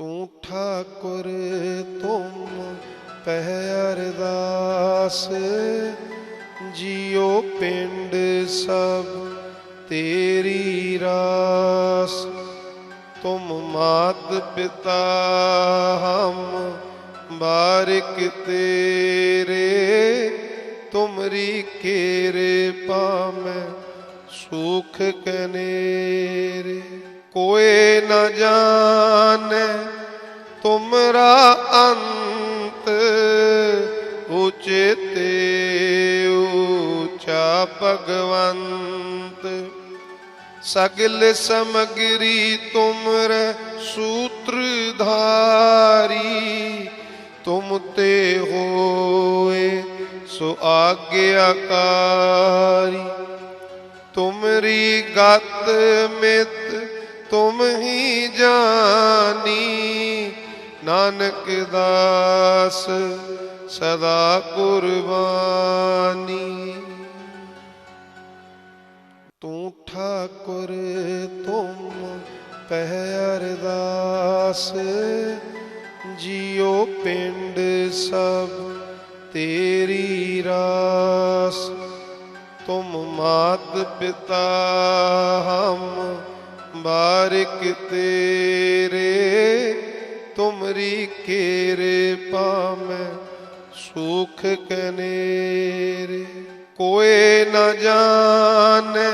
तू ठाकुर तुम पह अरदास, जियो पिंड सब तेरी रास। तुम मात पिता हम बारिक तेरे, तुमरी केरे पामै सुख कनेरे। कोई न जाने तुमरा अंत, ऊंचे ऊंचा भगवंत। सगल समगरी तुमरे सूत्रधारी, तुम ते होए सो आज्ञाकारी। तुमरी गत मित तुम ही जानी, नानक दास सदा कुर्बानी। तू ठाकुर तुम पह अरदास, जियो पिंड सब तेरी रास। तुम मात पिता हम बारिक तेरे, तुमरी केरे पामै सुख कनेरे। कोई न जाने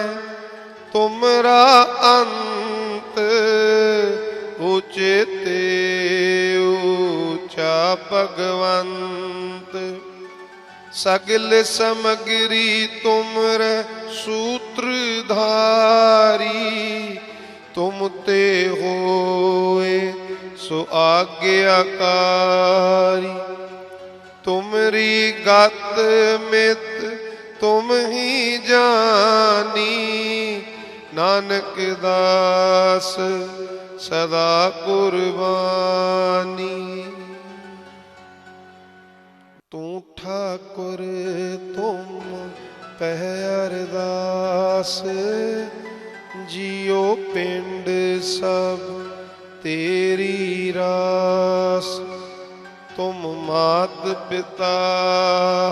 तुमरा अंत, ऊंचे ऊंचा भगवंत। सगल समगरी तुमरे सूत्रधारी, तुम ते होए सो आज्ञाकारी। तुमरी गत मित तुम ही जानी, नानक दास सदा कुर्बानी। तू ठाकुर तुम पह अरदास, जियो पिंड सब तेरी रास। तुम मात पिता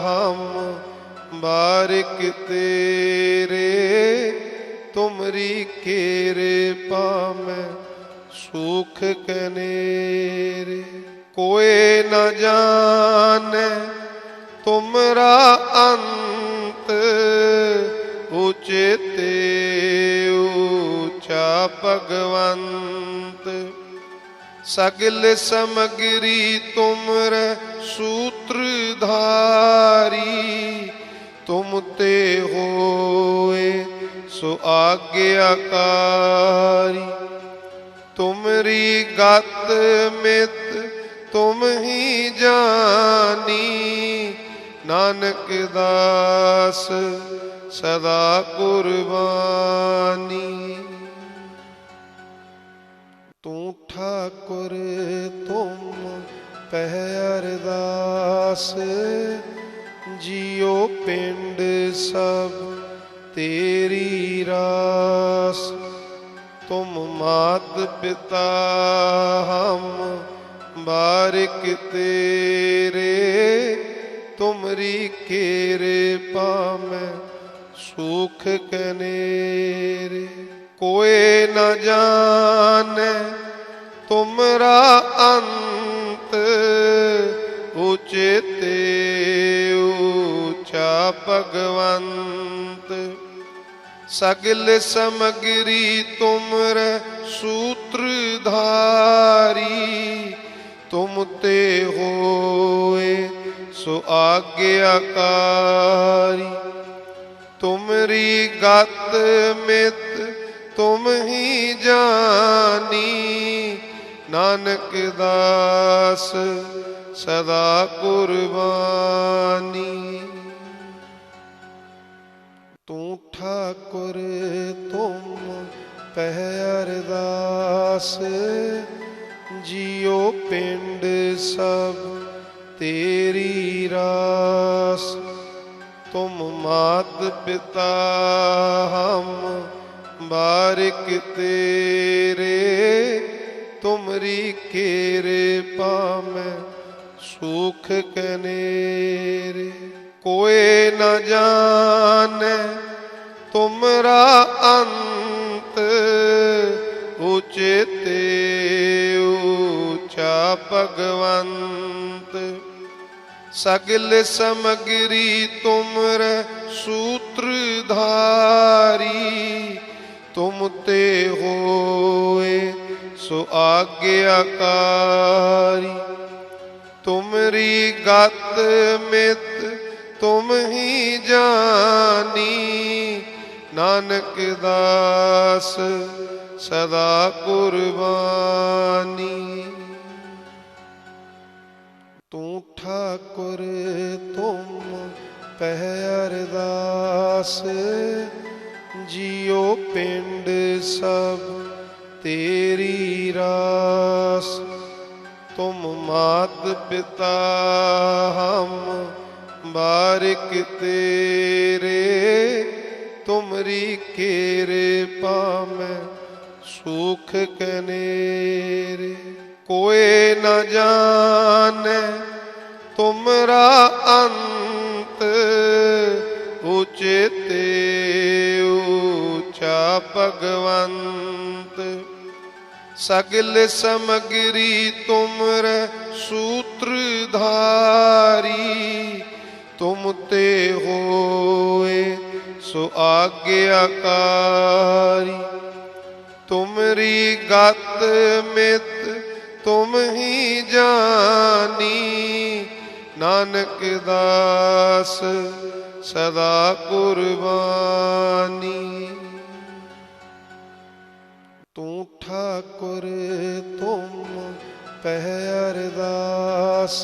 हम बारिक तेरे, तुमरी केरे पामै सुख कनेरे। कोई न जाने तुमरा अंत, ऊंचे ऊंचा भगवंत। सगल समगरी तुमरे सूत्रधारी, तुम ते होए सो आज्ञाकारी। तुमरी गत मित तुम ही जानी, नानक दास सदा कुर्बानी। तू ठाकुर तुम पह अरदास, जियो पिंड सब तेरी रास। तुम मात पिता हम बारिक तेरे, तुमरी केरे पामै सुख कनेरे। कोई न जाने तुमरा अंत, ऊंचे ऊंचा भगवंत। सगल समगरी तुमरे सूत्रधारी, तुम ते होए सो आज्ञाकारी। तुमरी गत मित तुम ही जानी, नानक दास सदा कुर्बानी। तू ठाकुर तुम पह अरदास, जियो पिंड सब तेरी रास। तुम मात पिता हम बारिक तेरे, तुमरी कृपा में सुख कनेरे। कोई न जाने तुमरा अंत, उचिते ऊंचा भगवंत। सगल समग्री तुमर सूत्रधारी, तुम ते होए सो आज्ञाकारी। तुमरी गत मित तुम ही जानी, नानक दास सदा कुर्बानी। तू ठाकुर तुम पह अरदास, जियो पिंड सब तेरी रास। तुम मात पिता हम बारिक तेरे, तुमरी कृपा में सुख कनेरे। कोई न जाने तुमरा अंत, उचिते ऊंचा भगवंत। सगल समग्री तुमर सूत्रधारी, तुम ते होए सो आज्ञाकारी। तुमरी गत मित तुम ही जानी, नानक दास सदा कुर्बानी। तू ठाकुर तुम पह अरदास,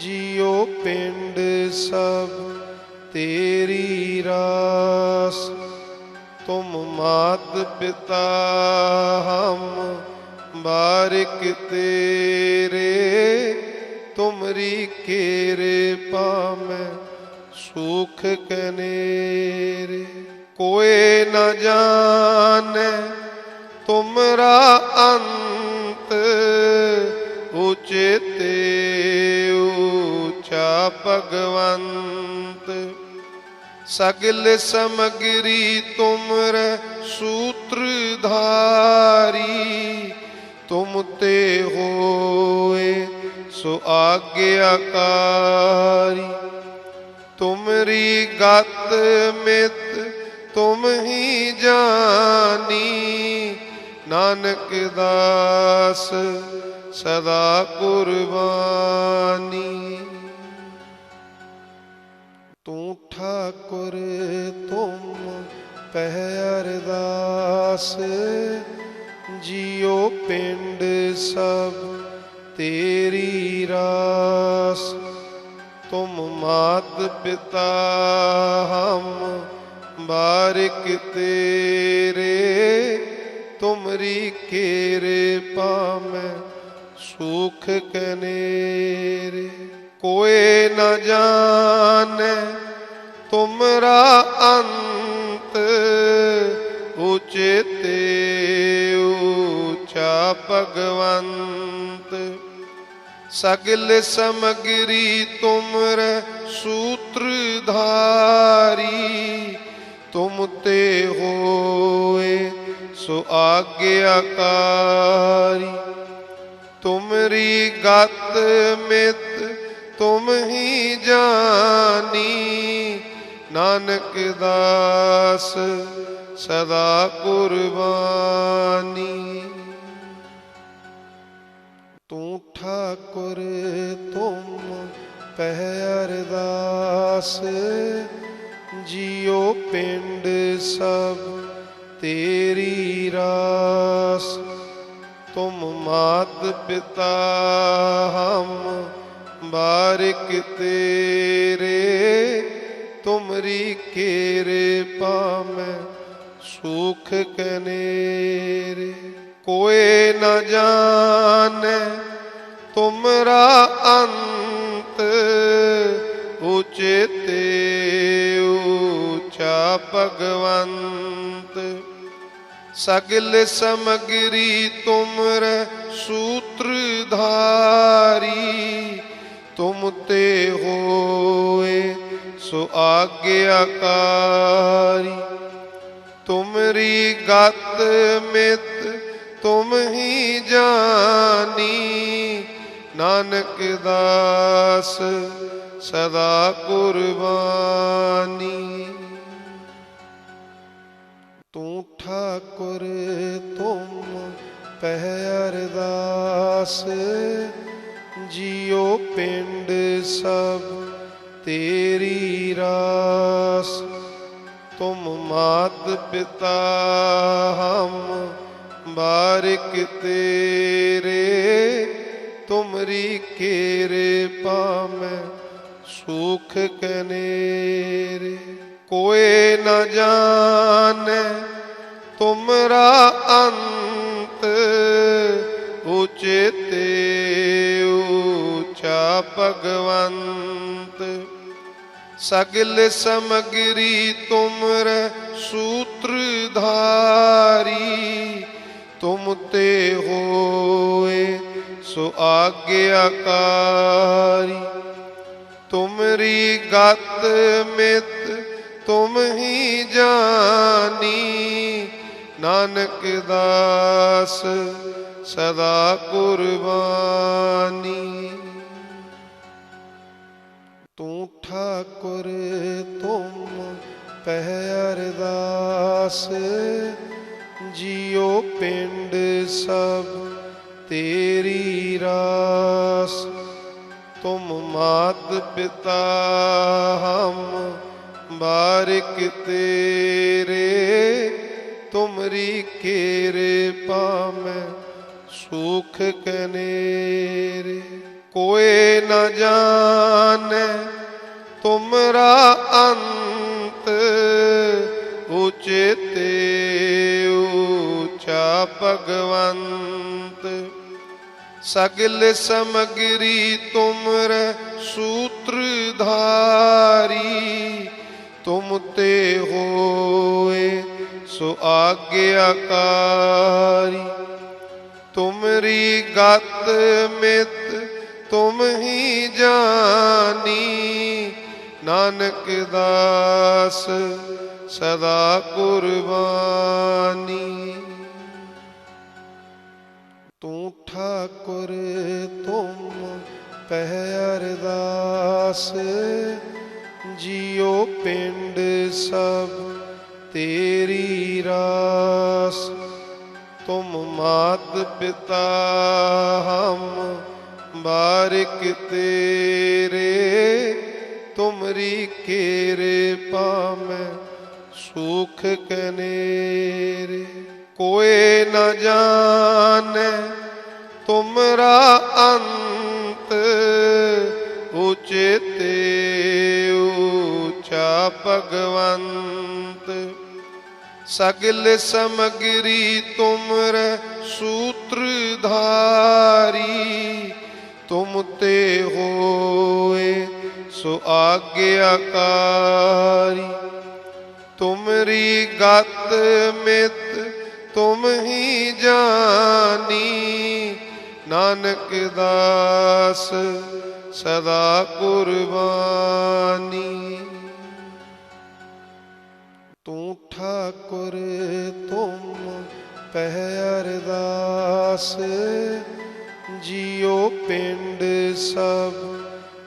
जियो पिंड सब तेरी रास। तुम मात पिता हम बारिक तेरे, तुमरी कृपा में सुख कनेरे। कोई न जाने तुमरा अंत, उचिते ऊंचा भगवंत। सगल समग्री तुमर सूत्रधारी, तुम ते होए सो आज्ञाकारी। तुमरी गत मित तुम ही जानी, नानक दास सदा कुर्बानी। तू ठाकुर तुम पह अरदास, जियो पिंड सब तेरी रास। तुम मात पिता हम बारिक तेरे, तुमरी कृपा में सुख कनेरे। कोई न जाने तुमरा अंत, उचिते ऊंचा भगवंत। सगल समग्री तुमर सूत्रधारी, तुम ते होए सो आज्ञाकारी। तुमरी गत मित तुम ही जानी, नानक दास सदा कुर्बानी। तू ठाकुर तुम पह अरदास, जियो पिंड सब तेरी रास। तुम मात पिता हम बारिक तेरे, तुमरी कृपा में सुख कनेरे। कोई न जाने तुमरा अंत, उचिते ऊंचा भगवंत। सगल समगरी तुमर सूत्रधारी। तुम ते होए सो आज्ञाकारी। तुमरी गत मित तुम ही जानी। नानक दास सदा कुर्बानी। तू ठाकुर तुम पह अरदास। जियो पिंड सब तेरी रास। तुम मात पिता हम बारिक तेरे। तुमरी कृपा में सुख कनेरे। कोई न जाने तुमरा अंत। उचिते ऊंचा भगवंत। सगल समगरी तुमर सूत्रधारी। तुम ते होए सो आज्ञाकारी। तुमरी गत मित तुम ही जानी। नानक दास सदा कुर्बानी। तू ठाकुर तुम पह अरदास। जियो पिंड सब तेरी रास। तुम मात पिता हम बारिक तेरे। तुमरी कृपा में सुख कनेरे। कोई न जाने तुमरा अंत। उचिते ऊंचा भगवंत। सगल समगरी तुमर सूत्रधारी। तुम ते होए सो आज्ञाकारी। तुमरी गत मित तुम ही जानी। नानक दास सदा कुर्बानी। तू ठाकुर तुम पह अरदास। जियो पिंड सब तेरी रास। तुम मात पिता हम बारिक तेरे। तुमरी कृपा में सुख कनेरे। कोई न जाने तुमरा अंत। उचिते ऊंचा भगवंत। सगल समगरी तुमर सूत्रधारी। तुम ते होए सो आज्ञाकारी। तुमरी गत मित तुम ही जानी। नानक दास सदा कुर्बानी। तू ठाकुर तुम पह अरदास। जियो पिंड सब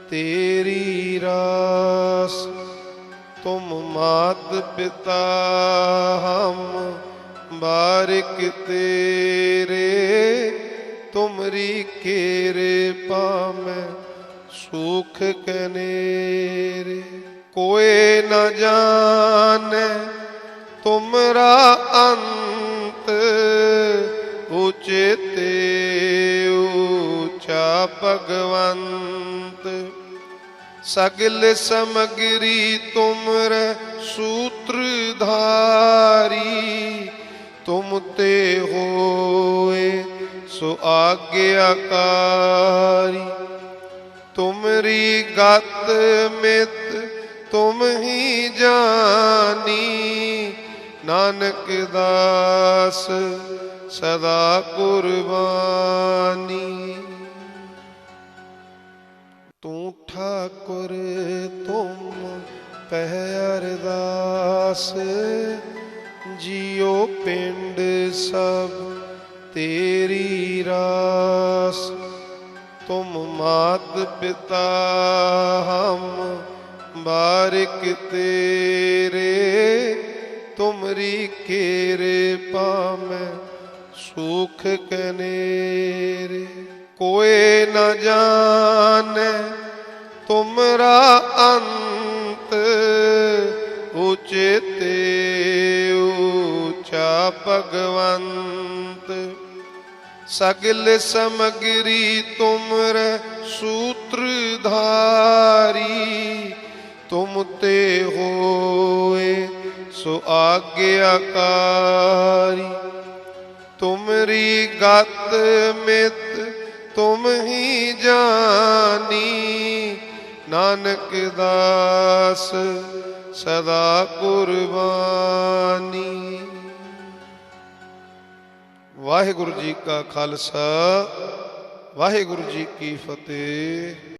तेरी रास। तुम मात पिता हम बारिक तेरे। तुमरी कृपा में सुख कनेरे। कोई न जाने तुमरा अंत। उचिते ऊंचा भगवंत। सगल समगरी तुमर सूत्रधारी। तुम ते होए सो आज्ञाकारी। तुमरी गत मित तुम ही जानी। ਨਾਨਕ ਦਾਸ ਸਦਾ ਕੁਰਬਾਨੀ। ਤੂੰ ਠਾਕੁਰ ਤੁਮ ਪਹਿ ਅਰਦਾਸ, ਜਿਉ ਪਿੰਡ ਸਭ तेरी रास। तुम मात पिता हम बारिक तेरे, तुमरी केरे पामै सुख कनेरे। कोई न जाने तुमरा अंत, ऊंचे ते ऊंचा भगवंत। सगल समगरी तुमरे सूत्रधारी, तुम ते होए सो आज्ञाकारी। तुमरी गत मित तुम ही जानी, नानक दास सदा कुर्बानी। वाहिगुरु जी का खालसा, वाहिगुरु जी की फतेह।